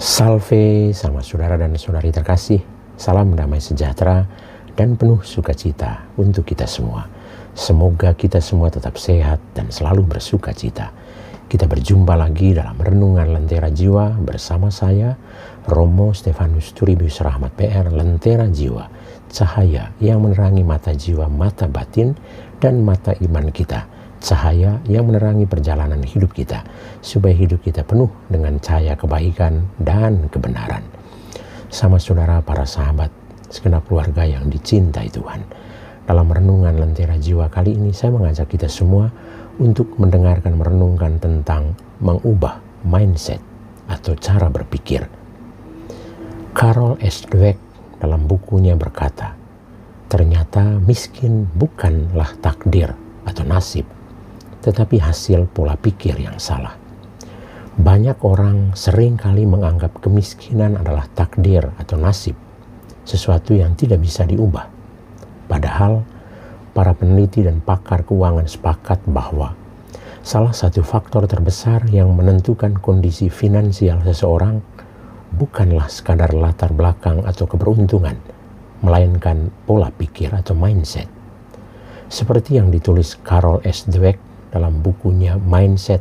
Salve sama saudara dan saudari terkasih, salam damai sejahtera dan penuh sukacita untuk kita semua. Semoga kita semua tetap sehat dan selalu bersukacita. Kita berjumpa lagi dalam Renungan Lentera Jiwa bersama saya, Romo Stefanus Turibius Rahmat PR, Lentera Jiwa, cahaya yang menerangi mata jiwa, mata batin, dan mata iman kita. Cahaya yang menerangi perjalanan hidup kita, supaya hidup kita penuh dengan cahaya kebaikan dan kebenaran. Sama saudara, para sahabat, segenap keluarga yang dicintai Tuhan. Dalam Renungan Lentera Jiwa kali ini, saya mengajak kita semua untuk mendengarkan, merenungkan tentang mengubah mindset atau cara berpikir. Carol S. Dweck dalam bukunya berkata, ternyata miskin bukanlah takdir atau nasib, tetapi hasil pola pikir yang salah. Banyak orang sering kali menganggap kemiskinan adalah takdir atau nasib, sesuatu yang tidak bisa diubah. Padahal, para peneliti dan pakar keuangan sepakat bahwa salah satu faktor terbesar yang menentukan kondisi finansial seseorang bukanlah sekadar latar belakang atau keberuntungan, melainkan pola pikir atau mindset. Seperti yang ditulis Carol S. Dweck dalam bukunya Mindset,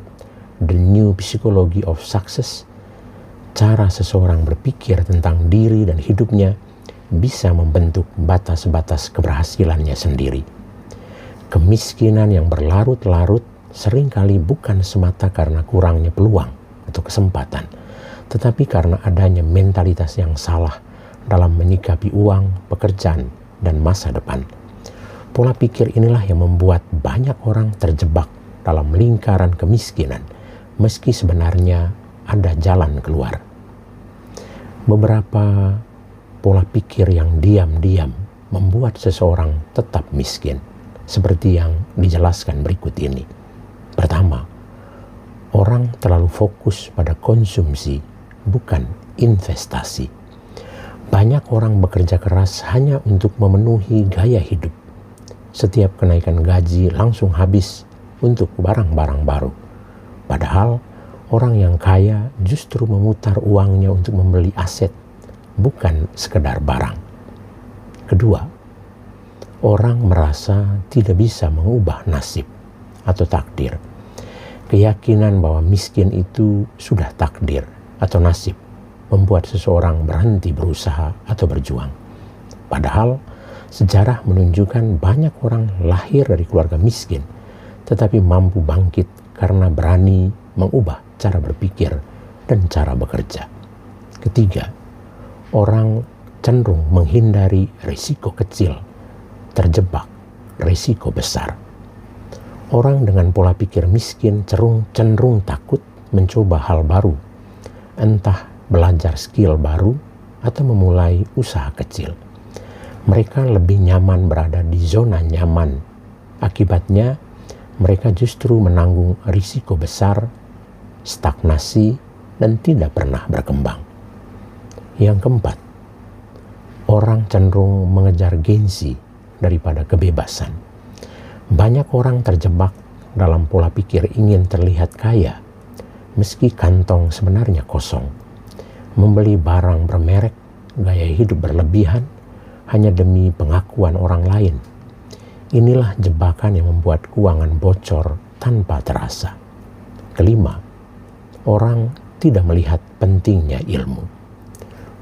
The New Psychology of Success, cara seseorang berpikir tentang diri dan hidupnya bisa membentuk batas-batas keberhasilannya sendiri. Kemiskinan yang berlarut-larut seringkali bukan semata karena kurangnya peluang atau kesempatan, tetapi karena adanya mentalitas yang salah dalam menyikapi uang, pekerjaan, dan masa depan. Pola pikir inilah yang membuat banyak orang terjebak dalam lingkaran kemiskinan, meski sebenarnya ada jalan keluar. Beberapa pola pikir yang diam-diam membuat seseorang tetap miskin, seperti yang dijelaskan berikut ini. Pertama, orang terlalu fokus pada konsumsi, bukan investasi. Banyak orang bekerja keras hanya untuk memenuhi gaya hidup. Setiap kenaikan gaji langsung habis untuk barang-barang baru. Padahal orang yang kaya justru memutar uangnya untuk membeli aset, bukan sekedar barang. Kedua, orang merasa tidak bisa mengubah nasib atau takdir. Keyakinan bahwa miskin itu sudah takdir atau nasib membuat seseorang berhenti berusaha atau berjuang. Padahal sejarah menunjukkan banyak orang lahir dari keluarga miskin, tetapi mampu bangkit karena berani mengubah cara berpikir dan cara bekerja. Ketiga, orang cenderung menghindari risiko kecil, terjebak risiko besar. Orang dengan pola pikir miskin cenderung takut mencoba hal baru, entah belajar skill baru atau memulai usaha kecil. Mereka lebih nyaman berada di zona nyaman. Akibatnya, mereka justru menanggung risiko besar, stagnasi, dan tidak pernah berkembang. Yang keempat, orang cenderung mengejar gengsi daripada kebebasan. Banyak orang terjebak dalam pola pikir ingin terlihat kaya, meski kantong sebenarnya kosong. Membeli barang bermerek, gaya hidup berlebihan, hanya demi pengakuan orang lain. Inilah jebakan yang membuat keuangan bocor tanpa terasa. Kelima, orang tidak melihat pentingnya ilmu.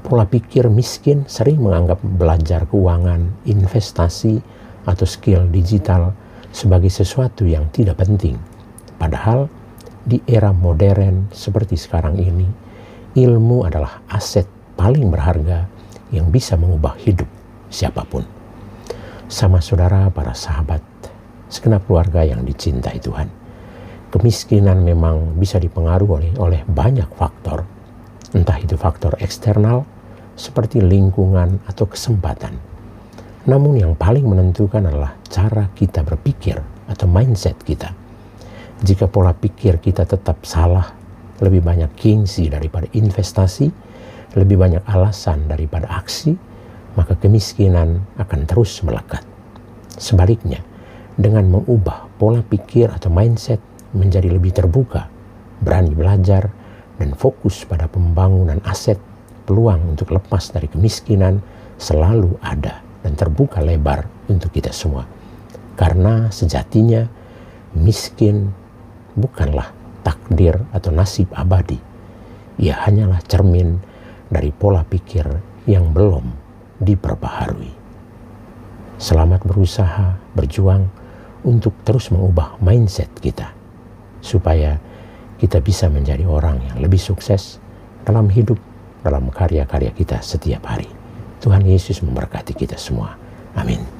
Pola pikir miskin sering menganggap belajar keuangan, investasi, atau skill digital sebagai sesuatu yang tidak penting. Padahal di era modern seperti sekarang ini, ilmu adalah aset paling berharga yang bisa mengubah hidup siapapun. Sama saudara, para sahabat, segenap keluarga yang dicintai Tuhan. Kemiskinan memang bisa dipengaruhi oleh banyak faktor, entah itu faktor eksternal seperti lingkungan atau kesempatan. Namun yang paling menentukan adalah cara kita berpikir atau mindset kita. Jika pola pikir kita tetap salah, lebih banyak gengsi daripada investasi, lebih banyak alasan daripada aksi, maka kemiskinan akan terus melekat. Sebaliknya, dengan mengubah pola pikir atau mindset menjadi lebih terbuka, berani belajar, dan fokus pada pembangunan aset, peluang untuk lepas dari kemiskinan selalu ada dan terbuka lebar untuk kita semua. Karena sejatinya miskin bukanlah takdir atau nasib abadi. Ia hanyalah cermin dari pola pikir yang belum diperbaharui. Selamat berusaha, berjuang untuk terus mengubah mindset kita, supaya kita bisa menjadi orang yang lebih sukses dalam hidup, dalam karya-karya kita setiap hari. Tuhan Yesus memberkati kita semua. Amin.